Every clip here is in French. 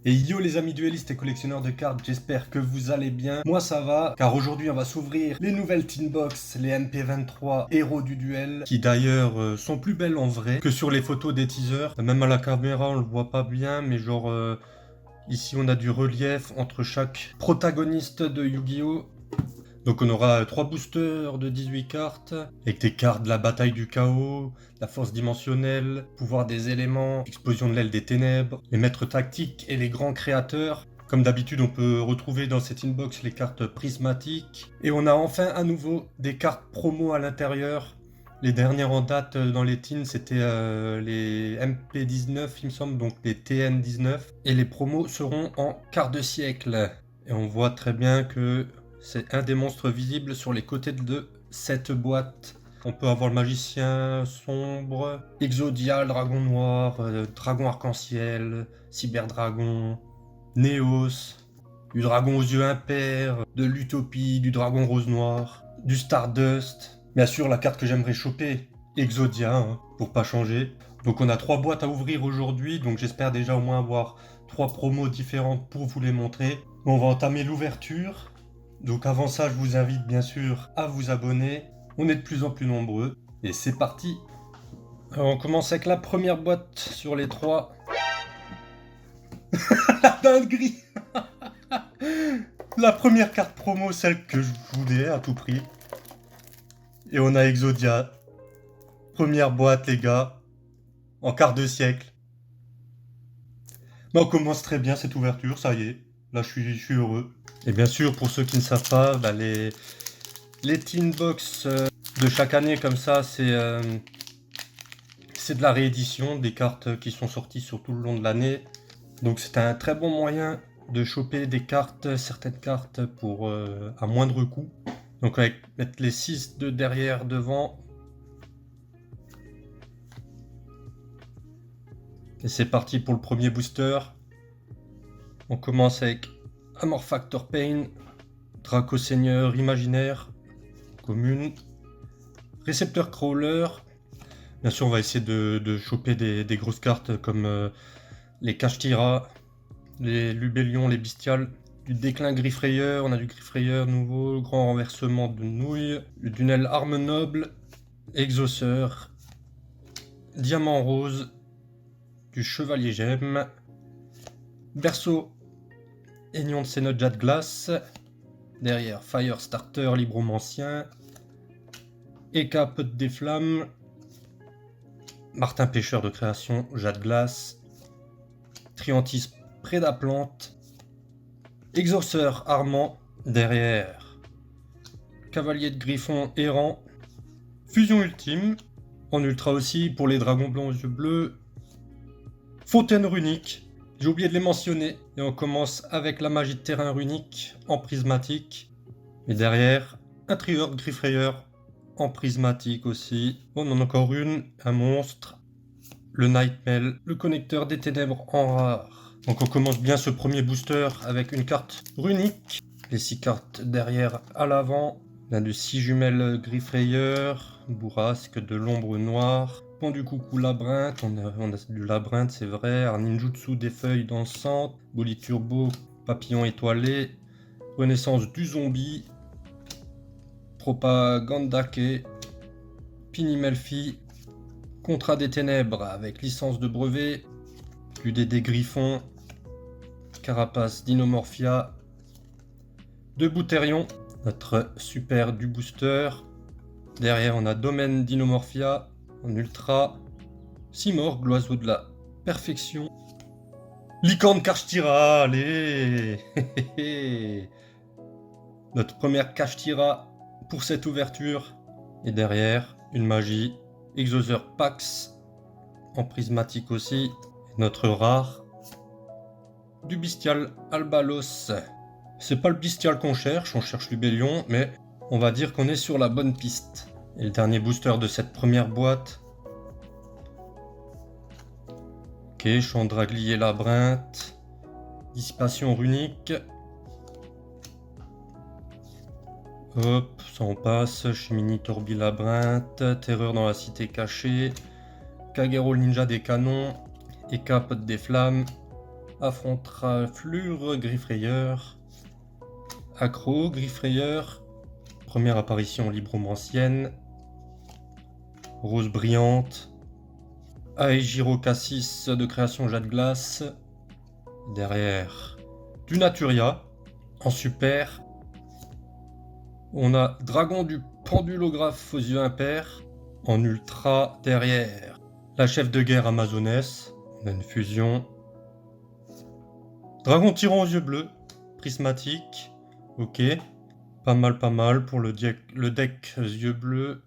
Et yo les amis duellistes et collectionneurs de cartes, j'espère que vous allez bien. Moi ça va, car aujourd'hui on va s'ouvrir les nouvelles Tin Box, les MP23 héros du duel, qui d'ailleurs sont plus belles en vrai que sur les photos des teasers. Même à la caméra on le voit pas bien, mais genre ici on a du relief entre chaque protagoniste de Yu-Gi-Oh! Donc on aura 3 boosters de 18 cartes, avec des cartes de la bataille du chaos, la force dimensionnelle, pouvoir des éléments, explosion de l'aile des ténèbres, les maîtres tactiques et les grands créateurs. Comme d'habitude on peut retrouver dans cette inbox les cartes prismatiques. Et on a enfin à nouveau des cartes promo à l'intérieur. Les dernières en date dans les teams c'était les MP19 il me semble, donc les TN19. Et les promos seront en quart de siècle. Et on voit très bien que c'est un des monstres visibles sur les côtés de cette boîte. On peut avoir le magicien sombre, Exodia, dragon noir, dragon arc-en-ciel, cyberdragon, Néos, du dragon aux yeux impairs, de l'utopie, du dragon rose noir, du Stardust. Bien sûr, la carte que j'aimerais choper, Exodia, hein, pour pas changer. Donc on a 3 boîtes à ouvrir aujourd'hui, donc j'espère déjà au moins avoir 3 promos différentes pour vous les montrer. On va entamer l'ouverture. Donc avant ça, je vous invite bien sûr à vous abonner. On est de plus en plus nombreux. Et c'est parti. Alors on commence avec la première boîte sur les 3. La dinguerie. La première carte promo, celle que je voulais à tout prix. Et on a Exodia. Première boîte les gars. En quart de siècle. Mais on commence très bien cette ouverture, ça y est. Là je suis heureux. Et bien sûr, pour ceux qui ne savent pas, bah, les Tin Box de chaque année comme ça, c'est de la réédition des cartes qui sont sorties sur tout le long de l'année. Donc c'est un très bon moyen de choper des cartes, certaines cartes pour à moindre coût. Donc avec mettre les 6 de derrière devant. Et c'est parti pour le premier booster. On commence avec Amorphactor Pain, Draco Seigneur Imaginaire, commune, Récepteur Crawler. Bien sûr, on va essayer de choper des grosses cartes comme les Kashtira, les Lubellion, les Bestiales, du déclin Griffrayeur, on a du Griffrayeur nouveau, grand renversement de nouilles, le Dunel Arme Noble, Exauceur, Diamant Rose, du Chevalier Gemme, Berceau, Aignon de Sénote Jade Glace, derrière Firestarter Libromancien, Eka Pot des Flammes, Martin Pêcheur de création Jade Glace, Triantis Prédaplante, Exauceur Armand, derrière Cavalier de Griffon Errant, Fusion Ultime, en ultra aussi pour les dragons blancs aux yeux bleus, Fontaine Runique, j'ai oublié de les mentionner, et on commence avec la magie de terrain runique en prismatique, et derrière un Trigger de Griffrayeur en prismatique aussi. On en a encore une, un monstre, le Nightmare, le connecteur des ténèbres en rare. Donc on commence bien ce premier booster avec une carte runique, les 6 cartes derrière à l'avant. On a de 6 jumelles Griffrayeur, Bourrasque, de l'ombre noire, Pont du coucou labyrinthe, on a du labyrinthe c'est vrai, un ninjutsu des feuilles dansantes, Bolide turbo, papillon étoilé, renaissance du zombie, Propagandake, Pinimelfi, Contrat des ténèbres avec licence de brevet, UDD Griffon, Carapace Dinomorphia, de Bouterion, notre super du booster. Derrière on a Domaine Dinomorphia en ultra, Simorgh, l'oiseau de la perfection, Licorne Kashtira, allez. Notre première Kashtira pour cette ouverture. Et derrière une magie, Exauceur Pax en prismatique aussi. Et notre rare, du Bestial Albalos. C'est pas le Bestial qu'on cherche, on cherche Lubellion, mais on va dire qu'on est sur la bonne piste. Et le dernier booster de cette première boîte. Ok, Chandraglier Labyrinthe, Dissipation Runique. Hop, ça on passe. Chimini Torbi Labyrinthe, Terreur dans la cité cachée, Kagero Ninja des canons, Eka Pot des flammes, Affrontraflure, Griffrayeur. Accro, Griffrayeur. Première apparition libromancienne. Rose brillante. Aegiro Cassis de création Jade Glace. Derrière, du Naturia. En super, on a Dragon du Pendulographe aux yeux impairs. En ultra, derrière, la chef de guerre Amazoness. On a une fusion. Dragon tyran aux yeux bleus. Prismatique. Ok. Pas mal pour le deck yeux bleus.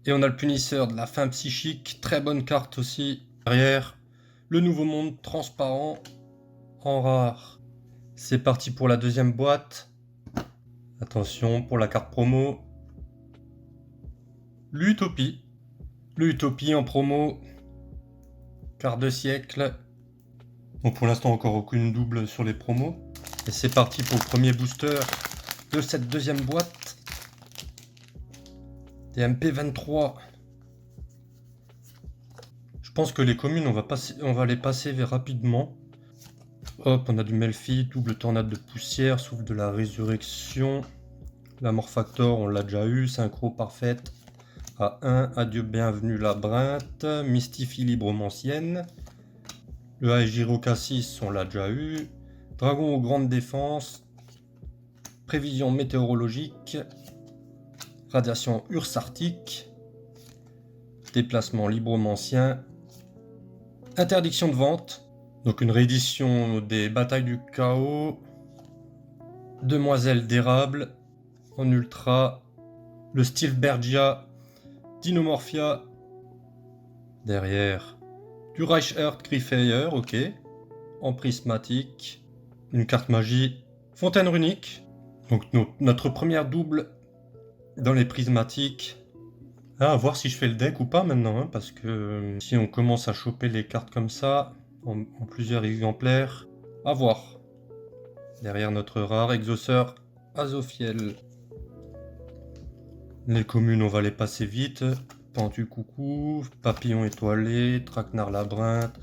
Et on a le punisseur de la fin psychique. Très bonne carte aussi. Derrière, le nouveau monde transparent en rare. C'est parti pour la deuxième boîte. Attention pour la carte promo. L'Utopie. L'Utopie en promo. Carte de siècle. Bon, pour l'instant, encore aucune double sur les promos. Et c'est parti pour le premier booster de cette deuxième boîte. Des MP23. Je pense que les communes, on va les passer rapidement. Hop, on a du Melfi, double tornade de poussière, souffle de la résurrection. La Morphactor, on l'a déjà eu, synchro parfaite. À 1, adieu bienvenue labyrinthe, mystifie libromancienne. Le Aegiro Cassis, on l'a déjà eu. Dragon aux grandes défenses. Prévision météorologique. Radiation ursarctique. Déplacement libromancien. Interdiction de vente. Donc une réédition des batailles du chaos. Demoiselle d'érable. En ultra. Le Stilbergia. Dinomorphia. Derrière. Du Reichert Griffeyer, ok. En prismatique. Une carte magie. Fontaine runique. Donc notre première double dans les prismatiques. Ah, à voir si je fais le deck ou pas maintenant, hein, parce que si on commence à choper les cartes comme ça, en plusieurs exemplaires, à voir. Derrière notre rare exauceur Azophiel. Les communes, on va les passer vite. Pentu coucou, Papillon étoilé, Traquenard labyrinthe,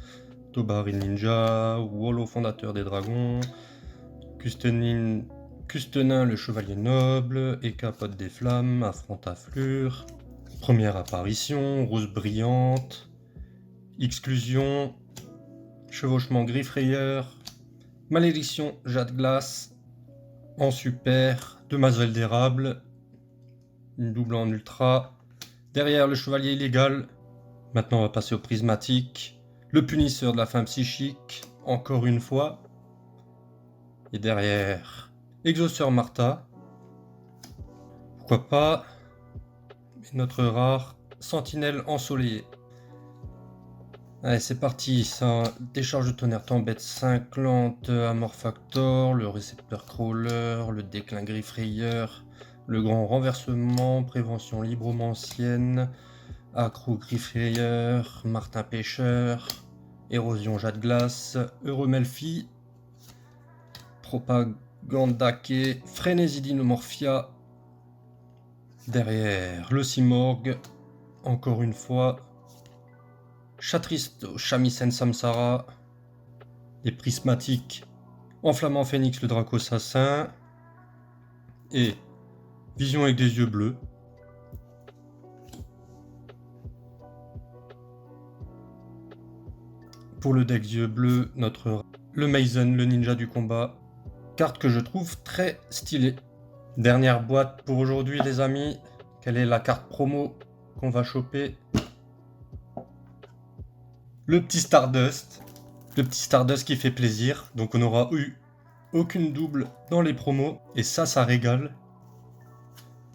Tobari ninja, Wollo fondateur des dragons, Custenin le chevalier noble, Eka pote des flammes, Affrontaflure. Première apparition, Rose brillante, Exclusion, Chevauchement Griffrayeur, Malédiction Jade Glace, en super, Demoiselle d'érable, une double en ultra, derrière le chevalier illégal. Maintenant on va passer au prismatique, le punisseur de la fin psychique, encore une fois, et derrière, Exauceur Martha, pourquoi pas, et notre rare Sentinelle ensoleillée. Allez, c'est parti, ça décharge de tonnerre t'embête cinglante, Amorphactor, le récepteur crawler, le déclin Griffrayeur, le grand renversement, prévention libromancienne, accro Griffrayeur, Martin Pêcheur, érosion Jade Glace, Euromelfi, Propagandake, Frénésie Dinomorphia, derrière le Simorgue, encore une fois, Chatristo, Shamisen Samsara, les prismatiques, Enflammant Phénix, le Draco Assassin, et Vision avec des yeux bleus. Pour le deck yeux bleus, le Mason, le ninja du combat, carte que je trouve très stylée. Dernière boîte pour aujourd'hui les amis, quelle est la carte promo qu'on va choper? Le petit Stardust qui fait plaisir, donc on n'aura eu aucune double dans les promos, et ça régale.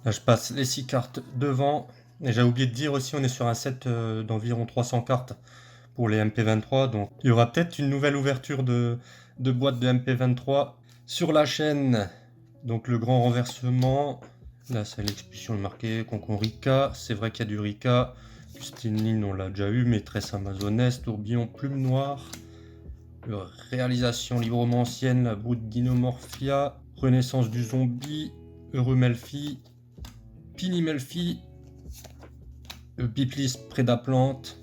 Là je passe les 6 cartes devant, et j'ai oublié de dire aussi, on est sur un set d'environ 300 cartes pour les MP23, donc il y aura peut-être une nouvelle ouverture de boîte de MP23 sur la chaîne. Donc le grand renversement, là c'est l'expulsion marquée, Concon Rika, c'est vrai qu'il y a du Rika, Justine on l'a déjà eu, Maîtresse Amazoness, Tourbillon Plume Noire, réalisation libromancienne, la Brute Dinomorphia, Renaissance du Zombie, Heureux Melfi, Pini Melfi, Biplis Prédaplante,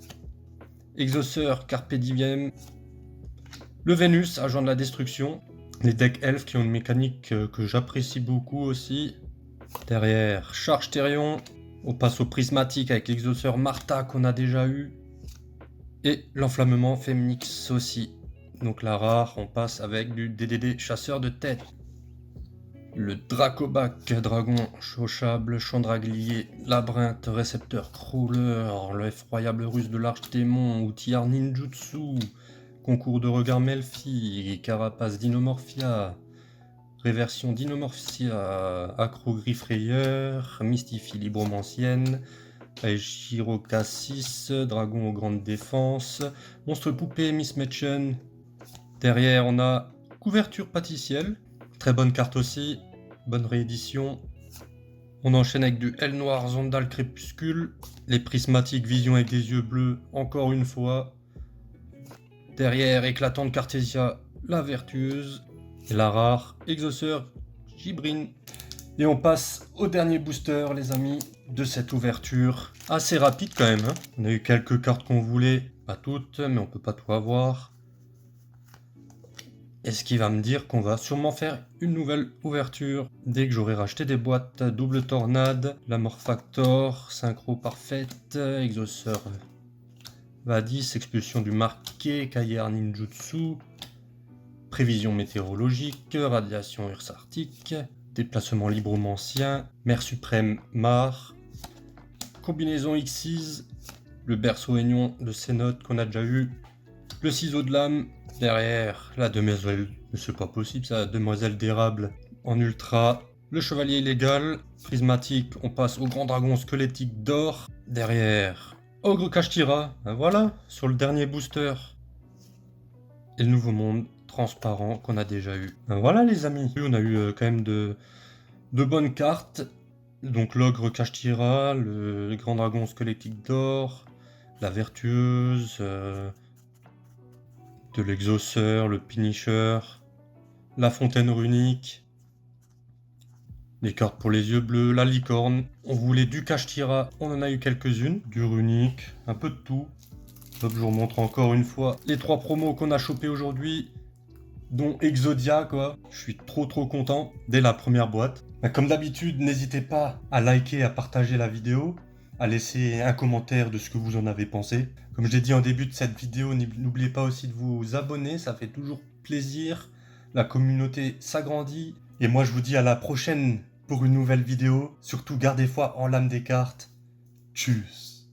Exauceur Carpe Diem, Le Vénus, agent de la destruction. Les decks elfes qui ont une mécanique que j'apprécie beaucoup aussi. Derrière, Charge Therion. On passe au prismatique avec l'exauceur Martha qu'on a déjà eu. Et l'enflammement Femnix aussi. Donc la rare, on passe avec du DDD chasseur de tête. Le Dracobac, dragon chauchable, chandraglier, labyrinthe, récepteur crawler, l'effroyable ruse de l'arche démon, outillard ninjutsu, concours de regard Melfi, carapace dinomorphia, réversion dinomorphia, acrogriff rayeur, mystifie libromancienne, Shiroka 6, dragon aux grandes défenses, monstre poupée Miss Mädchen. Derrière on a couverture pâtissielle, très bonne carte aussi, bonne réédition. On enchaîne avec du L noir Zondal crépuscule, les prismatiques vision avec des yeux bleus encore une fois. Derrière éclatante Cartesia, la vertueuse, et la rare exauceur Gibrin. Et on passe au dernier booster les amis de cette ouverture. Assez rapide quand même, hein. On a eu quelques cartes qu'on voulait, pas toutes, mais on peut pas tout avoir. Et ce qui va me dire qu'on va sûrement faire une nouvelle ouverture dès que j'aurai racheté des boîtes. Double tornade, la Morphactor, synchro parfaite, exauceur Vadis, expulsion du marqué, Kayer ninjutsu, prévision météorologique, radiation ursarctique, déplacement libromancien, mer suprême Mar, combinaison Xyz, le berceau aignon de Cénote qu'on a déjà eu, le ciseau de lame. Derrière, la demoiselle, c'est pas possible ça, demoiselle d'érable en ultra. Le chevalier illégal, prismatique, on passe au grand dragon squelettique d'or. Derrière, ogre Kashtira, ben voilà, sur le dernier booster. Et le nouveau monde transparent qu'on a déjà eu. Ben voilà les amis, on a eu quand même de bonnes cartes. Donc l'ogre Kashtira, le grand dragon squelettique d'or, la vertueuse... de l'exauceur, le Pinisher, la fontaine runique, les cartes pour les yeux bleus, la licorne. On voulait du Kashtira, on en a eu quelques-unes, du runique, un peu de tout. Hop, je vous remontre encore une fois les 3 promos qu'on a chopé aujourd'hui, dont Exodia quoi. Je suis trop content dès la première boîte. Comme d'habitude, n'hésitez pas à liker, à partager la vidéo, à laisser un commentaire de ce que vous en avez pensé. Comme je l'ai dit en début de cette vidéo, n'oubliez pas aussi de vous abonner, ça fait toujours plaisir. La communauté s'agrandit. Et moi je vous dis à la prochaine pour une nouvelle vidéo. Surtout gardez foi en l'âme des cartes. Tchuss.